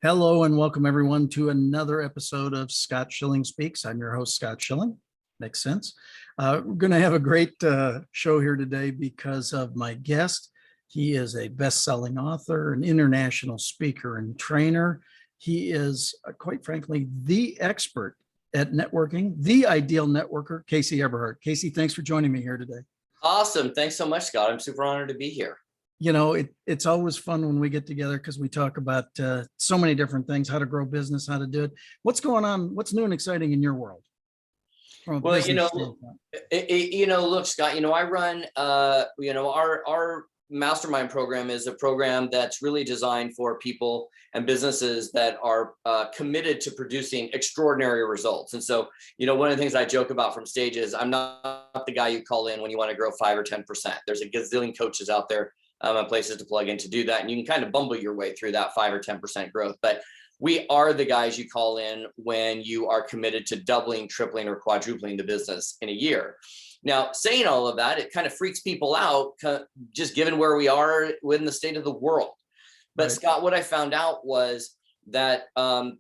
Hello and welcome everyone to another episode of Scott Schilling Speaks. I'm your host, Scott Schilling. Makes sense. We're going to have a great show here today because of my guest. He is a best-selling author, an international speaker and trainer. He is, quite frankly, the expert at networking, the ideal networker, Casey Eberhart. Casey, thanks for joining me here today. Awesome. Thanks so much, Scott. I'm super honored to be here. You know, it's always fun when we get together because we talk about so many different things, how to grow business, how to do it. What's going on? What's new and exciting in your world? Well, look, Scott, I run, our Mastermind program is a program that's really designed for people and businesses that are committed to producing extraordinary results. And so, one of the things I joke about from stage is I'm not the guy you call in when you want to grow 5 or 10%. There's a gazillion coaches out there and places to plug in to do that. And you can kind of bumble your way through that 5 or 10% growth. But we are the guys you call in when you are committed to doubling, tripling, or quadrupling the business in a year. Now, saying all of that, it kind of freaks people out, just given where we are within the state of the world. But right. Scott, what I found out was that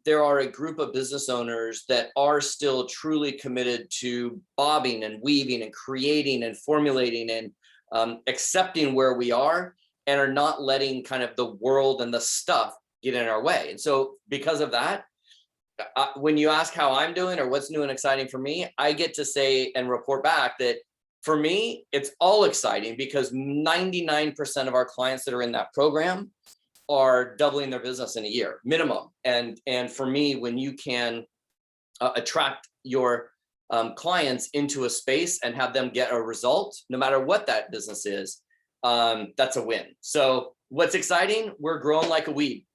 there are a group of business owners that are still truly committed to bobbing and weaving and creating and formulating and accepting where we are and are not letting kind of the world and the stuff get in our way. And so because of that, when you ask how I'm doing or what's new and exciting for me, I get to say and report back that for me, it's all exciting because 99% of our clients that are in that program are doubling their business in a year minimum. And for me, when you can attract your clients into a space and have them get a result, no matter what that business is, that's a win. So what's exciting? We're growing like a weed.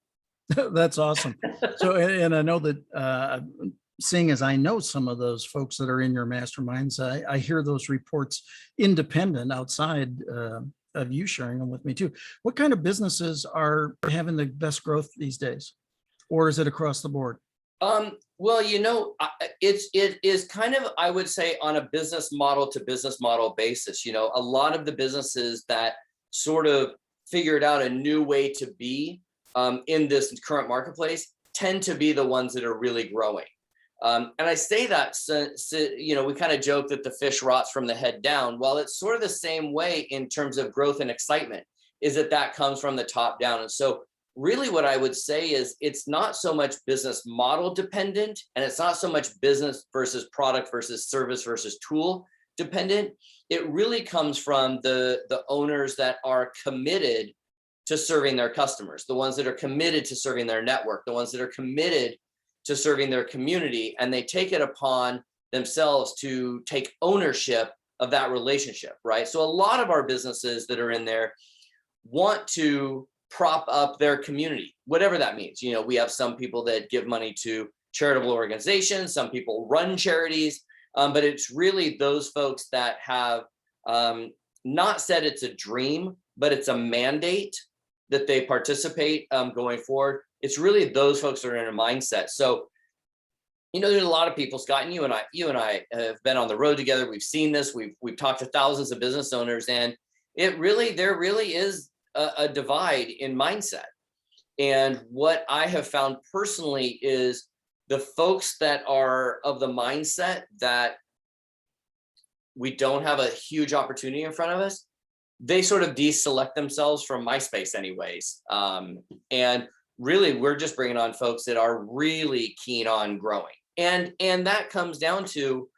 That's awesome. So, and I know that seeing as I know some of those folks that are in your masterminds, I hear those reports independent outside of you sharing them with me too. What kind of businesses are having the best growth these days? Or is it across the board? Well, it is kind of, I would say, on a business model to business model basis. A lot of the businesses that sort of figured out a new way to be in this current marketplace tend to be the ones that are really growing. And I say that, we kind of joke that the fish rots from the head down. Well, it's sort of the same way in terms of growth and excitement, is that comes from the top down. And so really what I would say is it's not so much business model dependent, and it's not so much business versus product versus service versus tool dependent. It really comes from the owners that are committed to serving their customers, the ones that are committed to serving their network, the ones that are committed to serving their community, and they take it upon themselves to take ownership of that relationship, right? So a lot of our businesses that are in there want to prop up their community, whatever that means. We have some people that give money to charitable organizations, some people run charities, but it's really those folks that have not said it's a dream, but it's a mandate that they participate going forward. It's really those folks that are in a mindset. So, there's a lot of people, Scott, and you and I have been on the road together. We've seen this. We've talked to thousands of business owners, and there really is a divide in mindset. And what I have found personally is the folks that are of the mindset that we don't have a huge opportunity in front of us, they sort of deselect themselves from MySpace anyways. And really, we're just bringing on folks that are really keen on growing. And that comes down to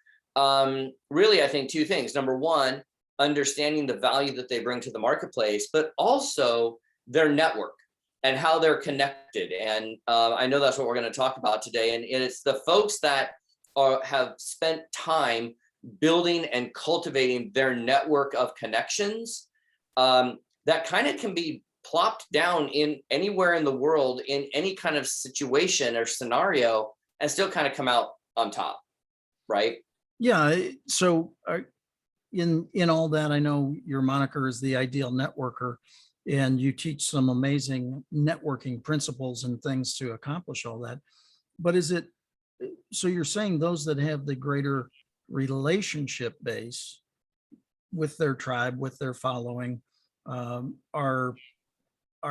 really, I think, two things. Number one, understanding the value that they bring to the marketplace, but also their network and how they're connected. And I know that's what we're going to talk about today. And it's the folks that have spent time building and cultivating their network of connections that kind of can be plopped down in anywhere in the world in any kind of situation or scenario and still kind of come out on top, right? Yeah. So in all that, I know your moniker is the ideal networker, and you teach some amazing networking principles and things to accomplish all that. But so you're saying those that have the greater relationship base with their tribe, with their following, are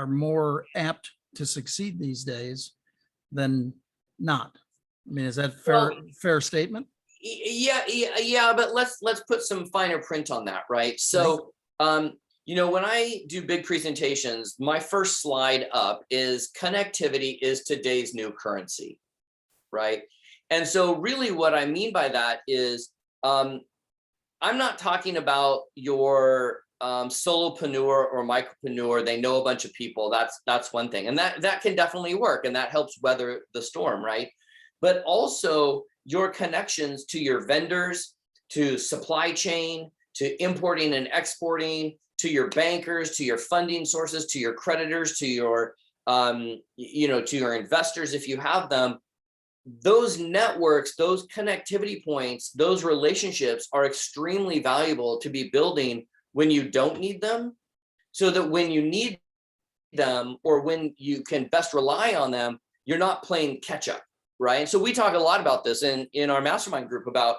more apt to succeed these days than not. I mean, is that Well, fair statement? yeah, but let's put some finer print on that, right? So, when I do big presentations, my first slide up is connectivity is today's new currency, right? And so really what I mean by that is, I'm not talking about your solopreneur or micropreneur. They know a bunch of people. That's one thing, and that can definitely work, and that helps weather the storm, right? But also your connections to your vendors, to supply chain, to importing and exporting, to your bankers, to your funding sources, to your creditors, to your to your investors if you have them. Those networks, those connectivity points, those relationships are extremely valuable to be building when you don't need them, so that when you need them or when you can best rely on them, you're not playing catch up, right? So we talk a lot about this in our mastermind group about,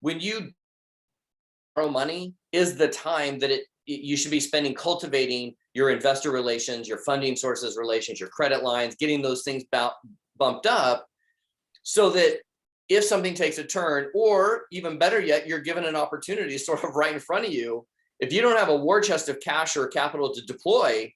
when you borrow money is the time that you should be spending cultivating your investor relations, your funding sources relations, your credit lines, getting those things bumped up, so that if something takes a turn, or even better yet, you're given an opportunity sort of right in front of you. If you don't have a war chest of cash or capital to deploy,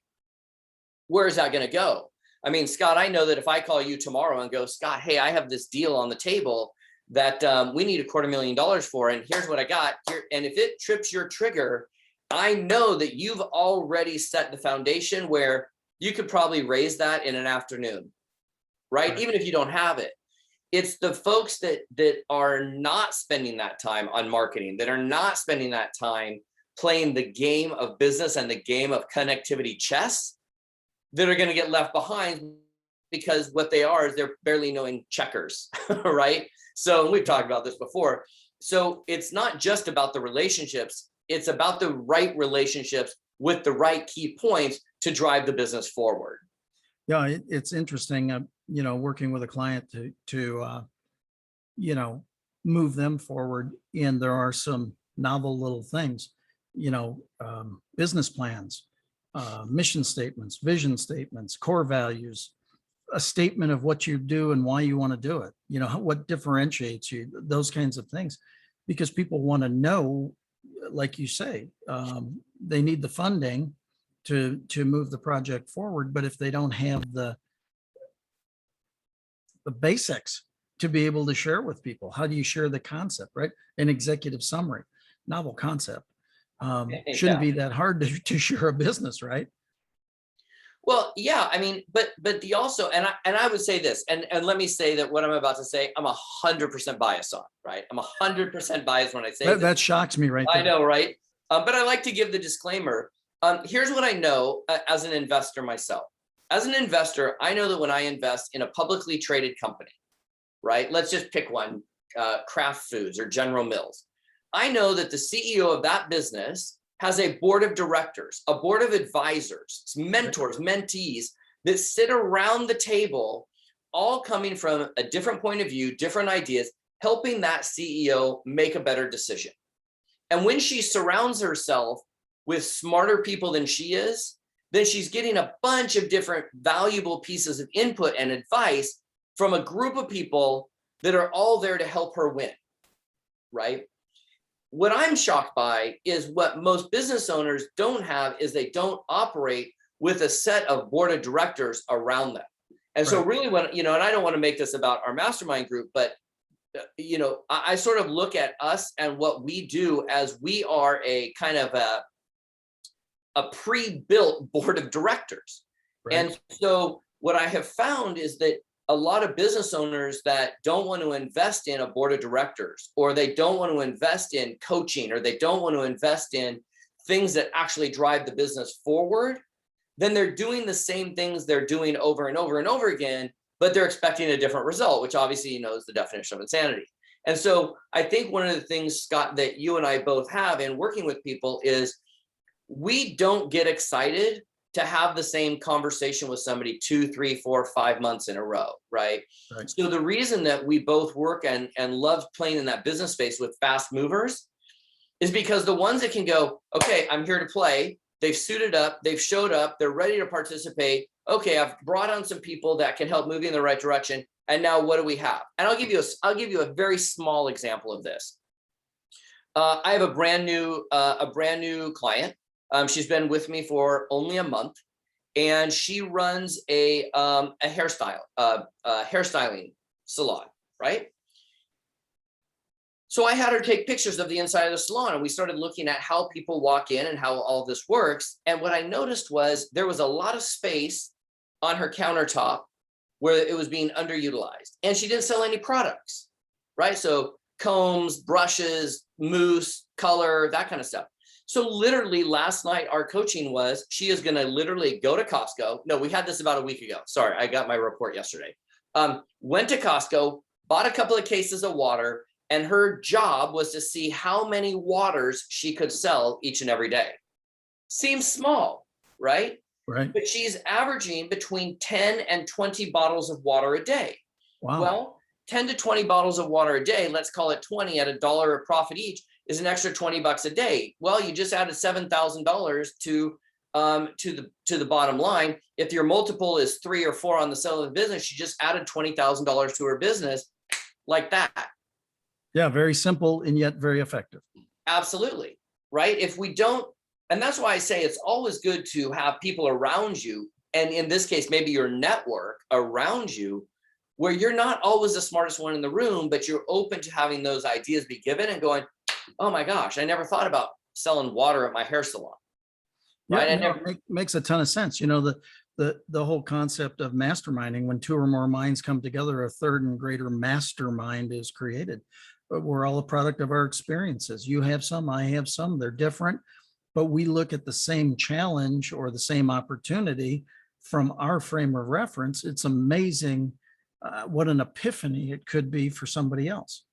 where is that going to go? I mean, Scott, I know that if I call you tomorrow and go, Scott, hey, I have this deal on the table that we need $250,000 for, and here's what I got here. And if it trips your trigger, I know that you've already set the foundation where you could probably raise that in an afternoon, right? Even if you don't have it. It's the folks that are not spending that time on marketing, that are not spending that time playing the game of business and the game of connectivity chess, that are going to get left behind, because what they are is they're barely knowing checkers, right? So we've talked about this before. So it's not just about the relationships, it's about the right relationships with the right key points to drive the business forward. Yeah, it's interesting, working with a client to move them forward. And there are some novel little things, business plans, mission statements, vision statements, core values, a statement of what you do and why you want to do it, what differentiates you, those kinds of things, because people want to know, like you say, they need the funding to move the project forward. But if they don't have the basics to be able to share with people, how do you share the concept, right? An executive summary, novel concept. Shouldn't be that hard to share a business, right? Well, yeah, I mean, but the also, and I would say this, and let me say that what I'm about to say, I'm 100% biased on, right? I'm 100% biased when I say that shocks me, right? I know, right? But I like to give the disclaimer. Here's what I know as an investor myself. As an investor, I know that when I invest in a publicly traded company, right? Let's just pick one, Kraft Foods or General Mills. I know that the CEO of that business has a board of directors, a board of advisors, mentors, mentees that sit around the table, all coming from a different point of view, different ideas, helping that CEO make a better decision. And when she surrounds herself with smarter people than she is, then she's getting a bunch of different valuable pieces of input and advice from a group of people that are all there to help her win, right? What I'm shocked by is what most business owners don't have is they don't operate with a set of board of directors around them. And so really when, and I don't want to make this about our mastermind group, but I sort of look at us and what we do as we are a kind of a pre-built board of directors. Right. And so what I have found is that a lot of business owners that don't want to invest in a board of directors, or they don't want to invest in coaching, or they don't want to invest in things that actually drive the business forward, then they're doing the same things they're doing over and over and over again, but they're expecting a different result, which obviously is the definition of insanity. And so I think one of the things, Scott, that you and I both have in working with people is we don't get excited to have the same conversation with somebody 2, 3, 4, 5 months in a row, right? So the reason that we both work and love playing in that business space with fast movers is because the ones that can go, okay, I'm here to play, they've suited up, they've showed up, they're ready to participate. Okay, I've brought on some people that can help move you in the right direction. And now what do we have? And I'll give you a very small example of this. I have a brand new client. She's been with me for only a month, and she runs a hairstyling salon, right? So I had her take pictures of the inside of the salon, and we started looking at how people walk in and how all this works. And what I noticed was there was a lot of space on her countertop where it was being underutilized, and she didn't sell any products, right? So combs, brushes, mousse, color, that kind of stuff. So literally last night, our coaching was, she is going to literally go to Costco. No, we had this about a week ago. Sorry, I got my report yesterday. Went to Costco, bought a couple of cases of water, and her job was to see how many waters she could sell each and every day. Seems small, right? Right. But she's averaging between 10 and 20 bottles of water a day. Wow. Well, 10 to 20 bottles of water a day, let's call it 20 at $1 a profit each, is an extra 20 bucks a day. Well, you just added $7,000 to the bottom line. If your multiple is 3 or 4 on the sale of the business, you just added $20,000 to her business like that. Yeah, very simple and yet very effective. Absolutely. Right. If we don't, and that's why I say it's always good to have people around you. And in this case, maybe your network around you, where you're not always the smartest one in the room, but you're open to having those ideas be given and going, oh my gosh, I never thought about selling water at my hair salon. Right. Yeah, no, makes a ton of sense. You know, the whole concept of masterminding, when 2 or more minds come together, a third and greater mastermind is created. But we're all a product of our experiences. You have some, I have some, they're different, but we look at the same challenge or the same opportunity from our frame of reference. It's amazing what an epiphany it could be for somebody else.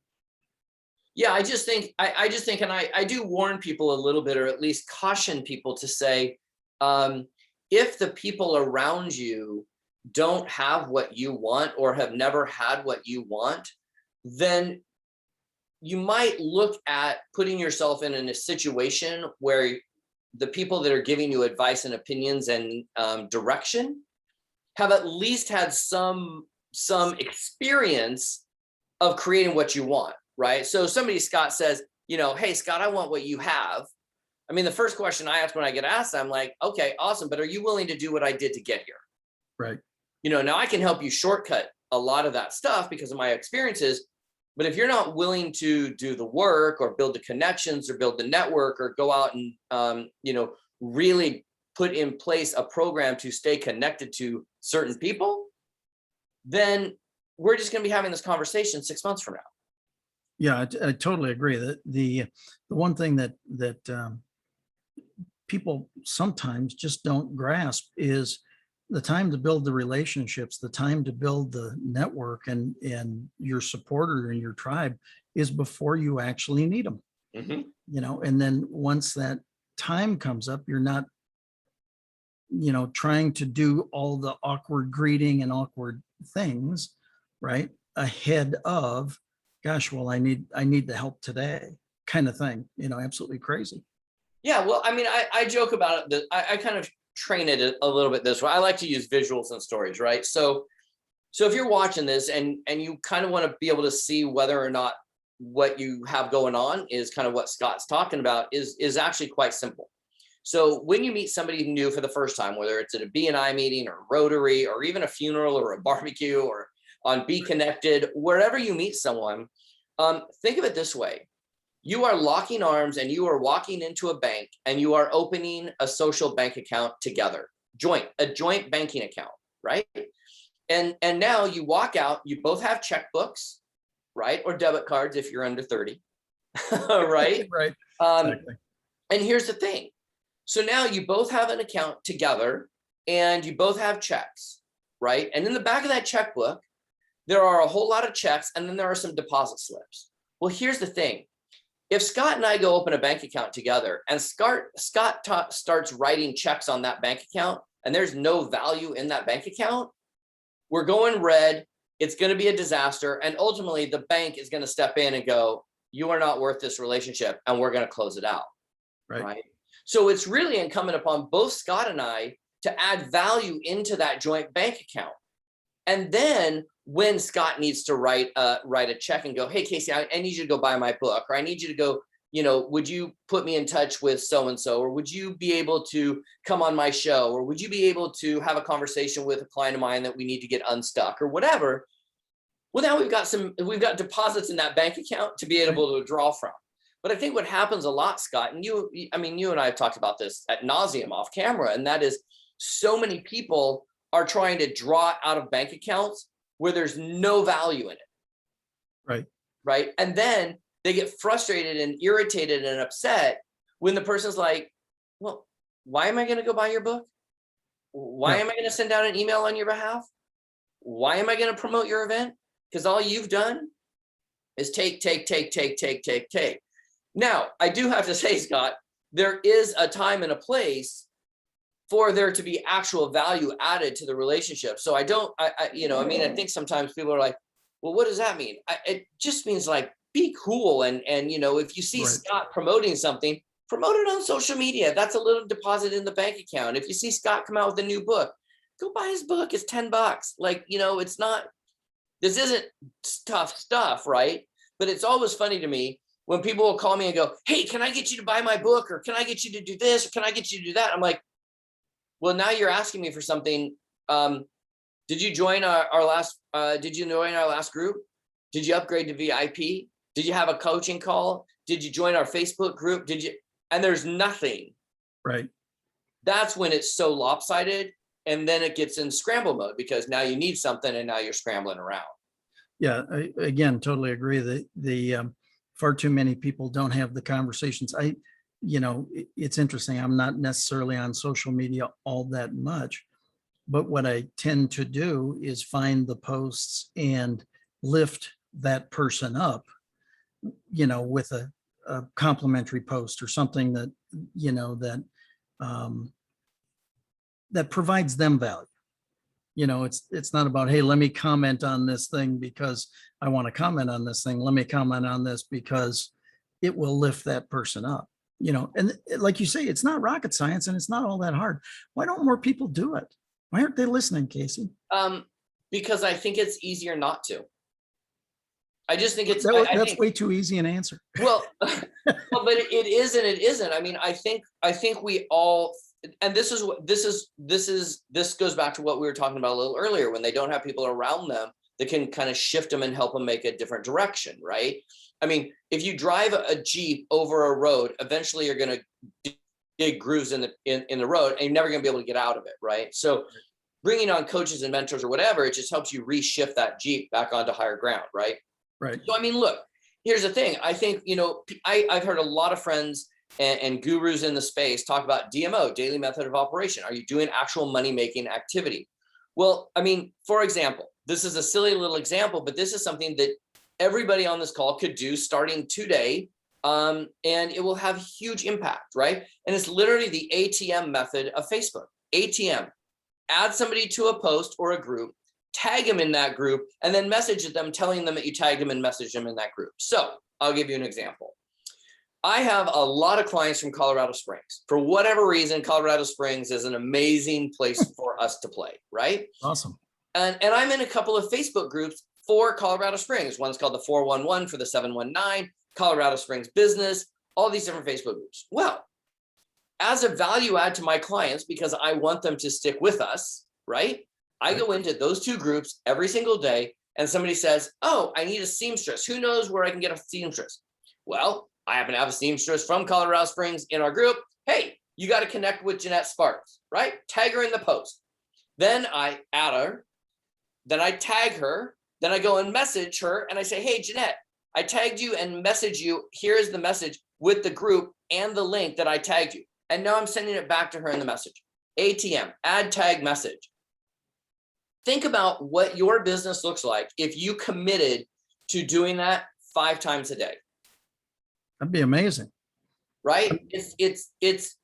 Yeah, I just think, and I do warn people a little bit, or at least caution people to say, if the people around you don't have what you want or have never had what you want, then you might look at putting yourself in a situation where the people that are giving you advice and opinions and direction have at least had some experience of creating what you want, right? So somebody, Scott, says, you know, hey, Scott, I want what you have. I mean, the first question I ask when I get asked, I'm like, okay, awesome, but are you willing to do what I did to get here? Right. You know, now I can help you shortcut a lot of that stuff because of my experiences. But if you're not willing to do the work or build the connections or build the network or go out and, you know, really put in place a program to stay connected to certain people, then we're just going to be having this conversation 6 months from now. Yeah, I totally agree. That the one thing that people sometimes just don't grasp is the time to build the relationships, the time to build the network and your supporter and your tribe is before you actually need them. Mm-hmm. You know, and then once that time comes up, you're not, you know, trying to do all the awkward greeting and awkward things, right? Ahead of, gosh, well, I need the help today kind of thing, you know, absolutely crazy. Yeah, well, I mean, I joke about it. I kind of train it a little bit this way. I like to use visuals and stories, right? So if you're watching this and you kind of want to be able to see whether or not what you have going on is kind of what Scott's talking about is actually quite simple. So when you meet somebody new for the first time, whether it's at a BNI meeting or Rotary or even a funeral or a barbecue or on Be Connected, wherever you meet someone, think of it this way. You are locking arms and you are walking into a bank and you are opening a social bank account together, a joint banking account, right? And now you walk out, you both have checkbooks, right? Or debit cards if you're under 30, right? Right. Exactly. And here's the thing. So now you both have an account together and you both have checks, right? And in the back of that checkbook, there are a whole lot of checks and then there are some deposit slips. Well, here's the thing. If Scott and I go open a bank account together and Scott starts writing checks on that bank account and there's no value in that bank account, we're going red. It's going to be a disaster. And ultimately the bank is going to step in and go, you are not worth this relationship and we're going to close it out. Right. So it's really incumbent upon both Scott and I to add value into that joint bank account. And then when Scott needs to write a check and go, hey, Casey, I need you to go buy my book, or I need you to go, would you put me in touch with so-and-so, or would you be able to come on my show, or would you be able to have a conversation with a client of mine that we need to get unstuck, or whatever. Well, now we've got deposits in that bank account to be able to draw from. But I think what happens a lot, Scott, and you and I have talked about this ad nauseum off camera, and that is so many people are trying to draw out of bank accounts where there's no value in it. Right. Right. And then they get frustrated and irritated and upset when the person's like, well, why am I going to go buy your book? Why am I going to send out an email on your behalf? Why am I going to promote your event? Because all you've done is take. Now, I do have to say, Scott, there is a time and a place for there to be actual value added to the relationship. So I think sometimes people are like, well, what does that mean? It just means like, be cool. And if you see Scott promoting something, promote it on social media. That's a little deposit in the bank account. If you see Scott come out with a new book, go buy his book. It's $10. Like, it's not, this isn't tough stuff, right? But it's always funny to me when people will call me and go, hey, can I get you to buy my book? Or can I get you to do this? Or can I get you to do that? I'm like, well, now you're asking me for something. Did you join our last group? Did you upgrade to VIP? Did you have a coaching call? Did you join our Facebook group? And there's nothing. Right. That's when it's so lopsided. And then it gets in scramble mode because now you need something and now you're scrambling around. Yeah, again, totally agree. The far too many people don't have the conversations. It's interesting. I'm not necessarily on social media all that much, but what I tend to do is find the posts and lift that person up, with a complimentary post or something that, that provides them value. It's not about, hey, let me comment on this thing because I want to comment on this thing. Let me comment on this because it will lift that person up. And like you say, it's not rocket science and it's not all that hard. Why don't more people do it? Why aren't they listening, Casey? Because I think it's easier not to. I just think it's that's way too easy an answer. Well, but it is and it isn't. I mean, I think we all, and this goes back to what we were talking about a little earlier, when they don't have people around them that can kind of shift them and help them make a different direction, right? I mean, if you drive a Jeep over a road, eventually you're going to dig grooves in the road and you're never going to be able to get out of it, right? So bringing on coaches and mentors or whatever, it just helps you reshift that Jeep back onto higher ground, right? Right. So, I mean, look, here's the thing. I think, I've heard a lot of friends and gurus in the space talk about DMO, daily method of operation. Are you doing actual money-making activity? Well, I mean, for example, this is a silly little example, but this is something that everybody on this call could do starting today, and it will have huge impact, right? And it's literally the ATM method of Facebook. ATM, add somebody to a post or a group, tag them in that group, and then message them telling them that you tagged them and message them in that group. So I'll give you an example. I have a lot of clients from Colorado Springs. For whatever reason, Colorado Springs is an amazing place for us to play, right? Awesome. And I'm in a couple of Facebook groups for Colorado Springs. One's called the 411 for the 719, Colorado Springs Business, all these different Facebook groups. Well, as a value add to my clients, because I want them to stick with us, right? I go into those two groups every single day and somebody says, oh, I need a seamstress. Who knows where I can get a seamstress? Well, I happen to have a seamstress from Colorado Springs in our group. Hey, you got to connect with Jeanette Sparks, right? Tag her in the post. Then I add her. Then I tag her. Then I go and message her and I say, hey, Jeanette, I tagged you and messaged you. Here is the message with the group and the link that I tagged you. And now I'm sending it back to her in the message. ATM, add tag message. Think about what your business looks like if you committed to doing that 5 times a day. That'd be amazing. Right? It's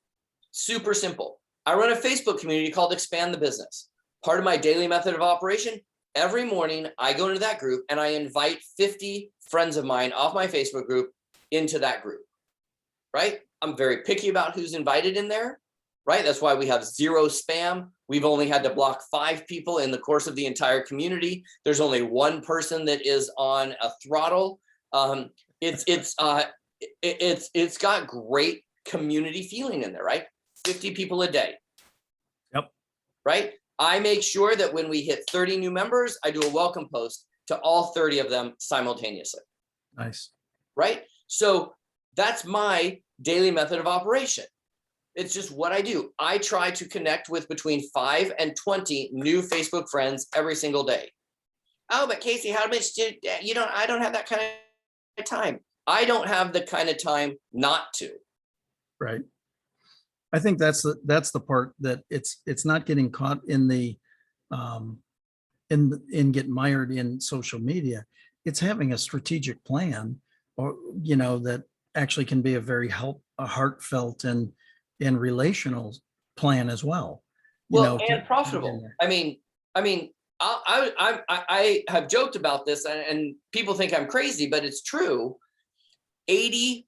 super simple. I run a Facebook community called Expand the Business. Part of my daily method of operation, every morning I go into that group and I invite 50 friends of mine off my Facebook group into that group. Right? I'm very picky about who's invited in there, right? That's why we have 0 spam. We've only had to block 5 people in the course of the entire community. There's only 1 person that is on a throttle. It's got great community feeling in there, right? 50 people a day. Yep. Right? I make sure that when we hit 30 new members, I do a welcome post to all 30 of them simultaneously. Nice. Right? So that's my daily method of operation. It's just what I do. I try to connect with between 5 and 20 new Facebook friends every single day. Oh, but Casey, how much I don't have that kind of time. I don't have the kind of time not to. Right. I think that's the part that it's not getting caught in the in get mired in social media. It's having a strategic plan, or that actually can be a very heartfelt and relational plan as well. And profitable. I mean, I have joked about this, and people think I'm crazy, but it's true. 80%,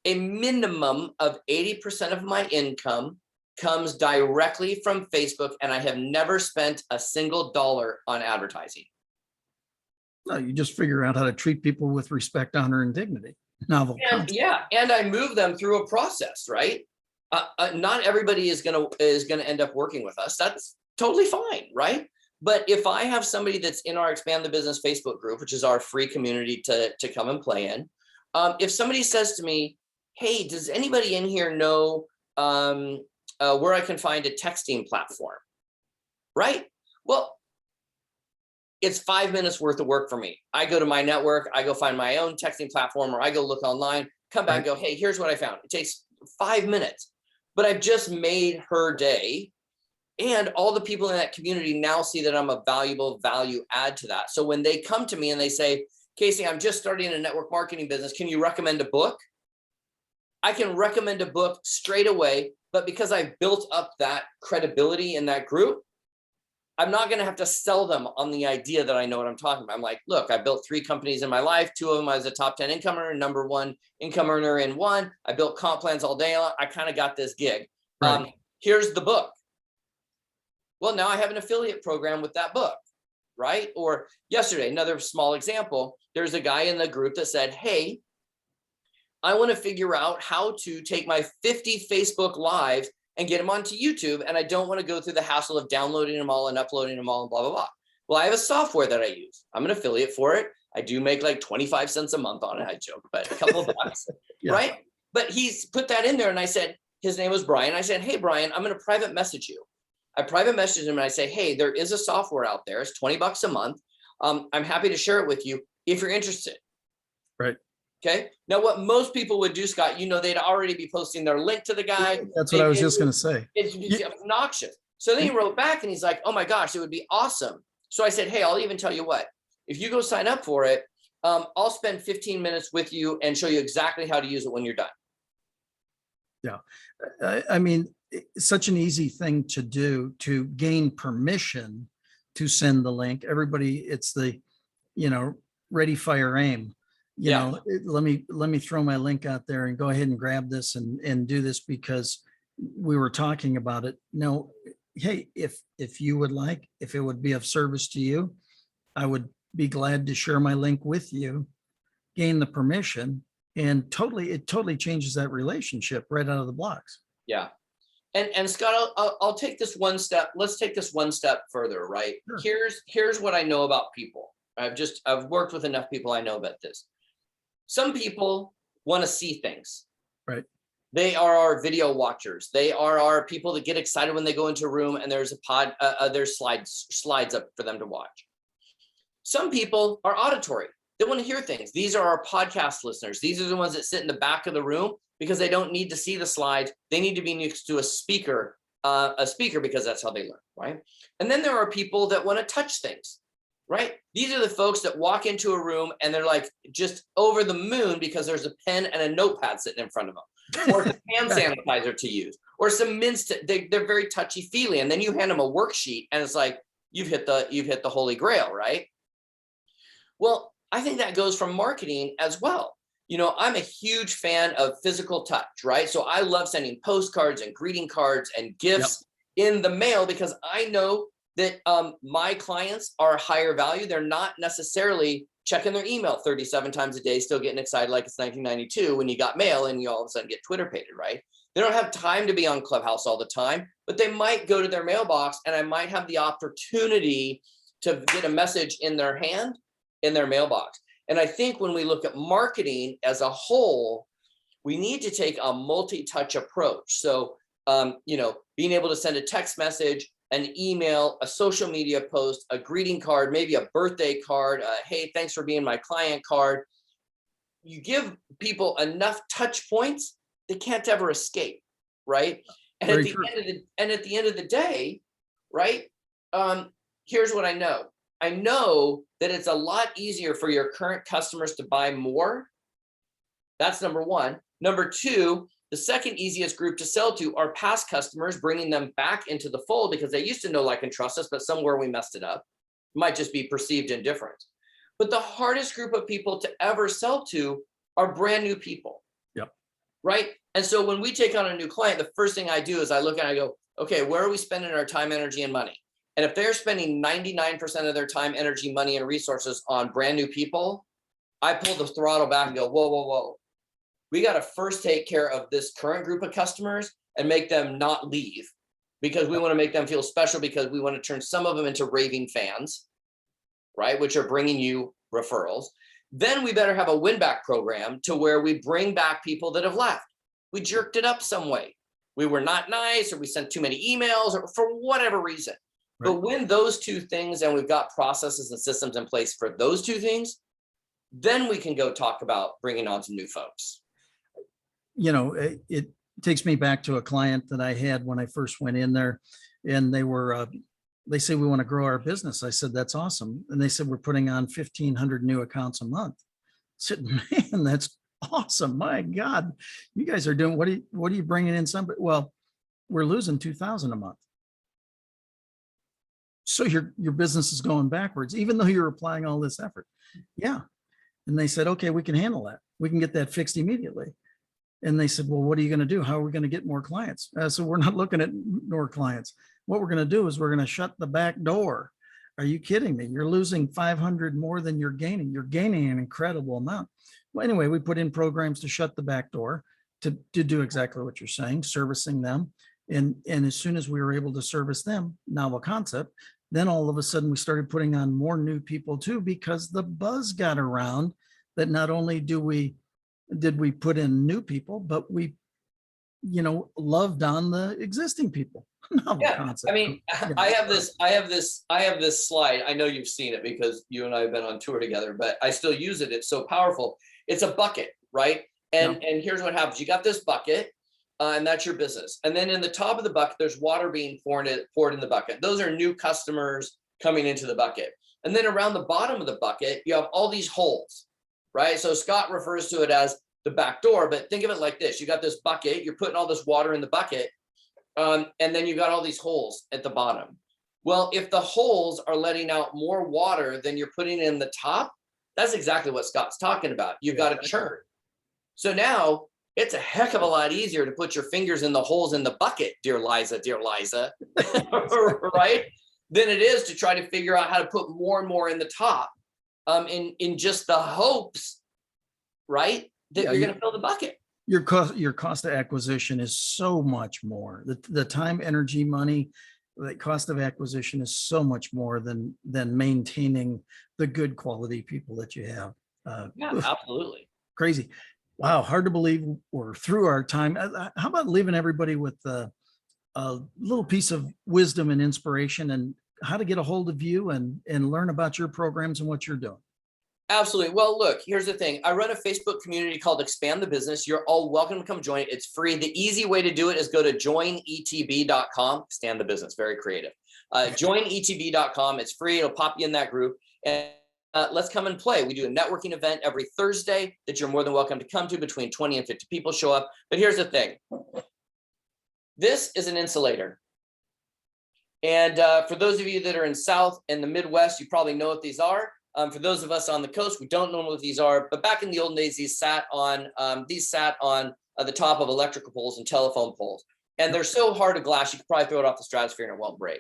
a minimum of 80% of my income comes directly from Facebook, and I have never spent a single dollar on advertising. No, you just figure out how to treat people with respect, honor, and dignity. Novel concept. Yeah, and I move them through a process, right? Not everybody is gonna end up working with us. That's totally fine, right? But if I have somebody that's in our Expand the Business Facebook group, which is our free community to come and play in, if somebody says to me, hey, does anybody in here know where I can find a texting platform, right? Well, it's 5 minutes worth of work for me. I go to my network, I go find my own texting platform, or I go look online, come back and go, hey, here's what I found. It takes 5 minutes, but I've just made her day. And all the people in that community now see that I'm a valuable value add to that. So when they come to me and they say, Casey, I'm just starting a network marketing business, can you recommend a book? I can recommend a book straight away, but because I've built up that credibility in that group, I'm not going to have to sell them on the idea that I know what I'm talking about. I'm like, look, I built 3 companies in my life. 2 of them I was a top 10 income earner, number 1 income earner in 1. I built comp plans all day. I kind of got this gig. Right. Here's the book. Well, now I have an affiliate program with that book, right? Or yesterday, another small example, there's a guy in the group that said, hey, I want to figure out how to take my 50 Facebook lives and get them onto YouTube. And I don't want to go through the hassle of downloading them all and uploading them all and blah, blah, blah. Well, I have a software that I use. I'm an affiliate for it. I do make like 25 cents a month on it. I joke, but a couple of bucks, Yeah. right? But he's put that in there. And I said, his name was Brian. I said, hey, Brian, I'm going to private message you. I private message him and I say, hey, there is a software out there. It's 20 bucks a month. I'm happy to share it with you if you're interested. Right. Okay. Now, what most people would do, Scott, they'd already be posting their link to the guy. That's what I was just going to say. It's obnoxious. So then he wrote back and he's like, oh my gosh, it would be awesome. So I said, hey, I'll even tell you what, if you go sign up for it, I'll spend 15 minutes with you and show you exactly how to use it when you're done. Yeah. I mean, it's such an easy thing to do to gain permission to send the link. Everybody, it's the, ready, fire, aim. Let me throw my link out there and go ahead and grab this and do this because we were talking about it. No, hey, if you would like, if it would be of service to you, I would be glad to share my link with you, gain the permission, and it totally changes that relationship right out of the blocks. Yeah. And Scott, I'll take this one step. Let's take this one step further, right? Sure. Here's what I know about people. I've worked with enough people. I know about this. Some people want to see things. Right. They are our video watchers. They are our people that get excited when they go into a room and there's there's slides up for them to watch. Some people are auditory. They want to hear things. These are our podcast listeners. These are the ones that sit in the back of the room because they don't need to see the slides. They need to be next to a speaker because that's how they learn, right? And then there are people that want to touch things, right? These are the folks that walk into a room and they're like just over the moon because there's a pen and a notepad sitting in front of them, or some hand sanitizer to use, or some mints. They're very touchy feely, and then you hand them a worksheet, and it's like you've hit the holy grail, right? Well, I think that goes from marketing as well. I'm a huge fan of physical touch, right? So I love sending postcards and greeting cards and gifts in the mail because I know that my clients are higher value. They're not necessarily checking their email 37 times a day, still getting excited like it's 1992 when you got mail and you all of a sudden get Twitter pated, right? They don't have time to be on Clubhouse all the time, but they might go to their mailbox and I might have the opportunity to get a message in their hand, in their mailbox. And I think when we look at marketing as a whole, we need to take a multi-touch approach. So, being able to send a text message, an email, a social media post, a greeting card, maybe a birthday card, hey, thanks for being my client card. You give people enough touch points, they can't ever escape, right? And at the end of the day, right? Here's what I know. I know that it's a lot easier for your current customers to buy more. That's number one. Number two, the second easiest group to sell to are past customers, bringing them back into the fold because they used to know, like, and trust us, but somewhere we messed it up. It might just be perceived indifference. But the hardest group of people to ever sell to are brand new people. Yep. Right. And so when we take on a new client, the first thing I do is I look and I go, okay, where are we spending our time, energy, and money? And if they're spending 99% of their time, energy, money, and resources on brand new people, I pull the throttle back and go, whoa, whoa, whoa. We got to first take care of this current group of customers and make them not leave because we want to make them feel special because we want to turn some of them into raving fans, right? Which are bringing you referrals. Then we better have a win back program to where we bring back people that have left. We jerked it up some way. We were not nice or we sent too many emails or for whatever reason. Right. But when those two things, and we've got processes and systems in place for those two things, then we can go talk about bringing on some new folks. It takes me back to a client that I had when I first went in there, and they say, we want to grow our business. I said, that's awesome. And they said, we're putting on 1,500 new accounts a month. I said, man, that's awesome. My God, you guys are doing, what are you bringing in somebody? Well, we're losing 2,000 a month. So your business is going backwards, even though you're applying all this effort. Yeah. And they said, okay, we can handle that. We can get that fixed immediately. And they said, well, what are you going to do? How are we going to get more clients? So we're not looking at more clients. What we're going to do is we're going to shut the back door. Are you kidding me? You're losing 500 more than you're gaining. You're gaining an incredible amount. Well, anyway, we put in programs to shut the back door to do exactly what you're saying, servicing them. And as soon as we were able to service them, novel concept, then all of a sudden we started putting on more new people too, because the buzz got around that not only did we put in new people, but we, loved on the existing people. Yeah, concept. I mean, I have this slide. I know you've seen it because you and I have been on tour together, but I still use it. It's so powerful. It's a bucket, right? And here's what happens. You got this bucket, and that's your business. And then in the top of the bucket, there's water being poured in the bucket. Those are new customers coming into the bucket. And then around the bottom of the bucket, you have all these holes, right? So Scott refers to it as the back door, but think of it like this. You got this bucket, you're putting all this water in the bucket, and then you got all these holes at the bottom. Well, if the holes are letting out more water than you're putting in the top, that's exactly what Scott's talking about. You've got a churn. So now it's a heck of a lot easier to put your fingers in the holes in the bucket, dear Liza, right? Than it is to try to figure out how to put more and more in the top, in just the hopes, right, that you're going to fill the bucket. Your cost of acquisition is so much more. The time, energy, money, the cost of acquisition is so much more than maintaining the good quality people that you have. Yeah, absolutely. Crazy. Wow. Hard to believe we're through our time. How about leaving everybody with a little piece of wisdom and inspiration and how to get a hold of you and learn about your programs and what you're doing? Absolutely. Well, look, here's the thing. I run a Facebook community called Expand the Business. You're all welcome to come join it. It's free. The easy way to do it is go to joinetb.com. Expand the Business. Very creative. Joinetb.com. It's free. It'll pop you in that group. And let's come and play. We do a networking event every Thursday that you're more than welcome to come to. Between 20 and 50 people show up. But here's the thing. This is an insulator. And for those of you that are in South and the Midwest, you probably know what these are. For those of us on the coast, we don't know what these are, but back in the old days, these sat on the top of electrical poles and telephone poles. And they're so hard to glass, you could probably throw it off the stratosphere and it won't break.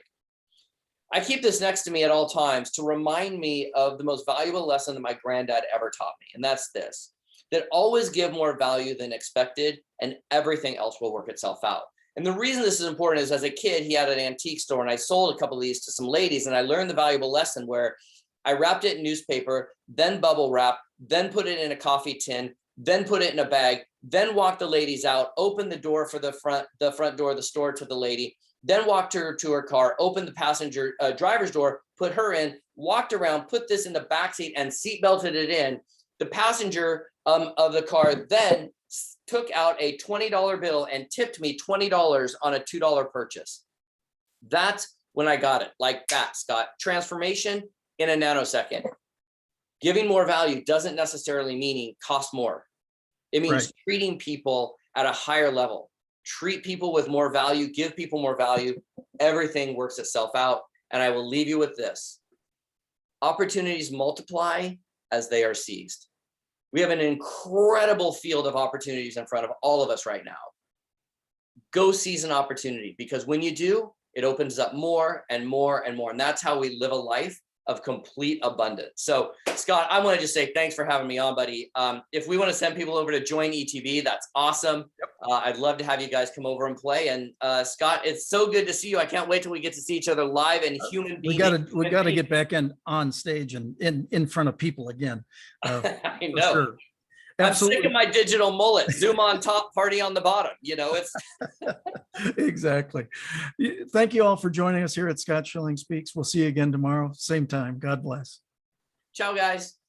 I keep this next to me at all times to remind me of the most valuable lesson that my granddad ever taught me. And that's this, that always give more value than expected and everything else will work itself out. And the reason this is important is as a kid, he had an antique store and I sold a couple of these to some ladies and I learned the valuable lesson where I wrapped it in newspaper, then bubble wrap, then put it in a coffee tin, then put it in a bag, then walked the ladies out, opened the door for the front door of the store to the lady, then walked her to her car, opened the passenger driver's door, put her in, walked around, put this in the back seat and seat belted it in. The passenger of the car then took out a $20 bill and tipped me $20 on a $2 purchase. That's when I got it, like that, Scott. Transformation in a nanosecond. Giving more value doesn't necessarily mean cost more. It means treating people at a higher level. Treat people with more value, give people more value. Everything works itself out. And I will leave you with this. Opportunities multiply as they are seized. We have an incredible field of opportunities in front of all of us right now. Go seize an opportunity because when you do, it opens up more and more and more. And that's how we live a life of complete abundance. So Scott, I want to just say thanks for having me on, buddy. If we want to send people over to join ETV, that's awesome. I'd love to have you guys come over and play. And Scott, it's so good to see you. I can't wait till we get to see each other live and human beings. We gotta get back on stage and in front of people again. I know. Sure. I'm sick of my digital mullet. Zoom on top, party on the bottom. You know, it's exactly. Thank you all for joining us here at Scott Schilling Speaks. We'll see you again tomorrow, same time. God bless. Ciao, guys.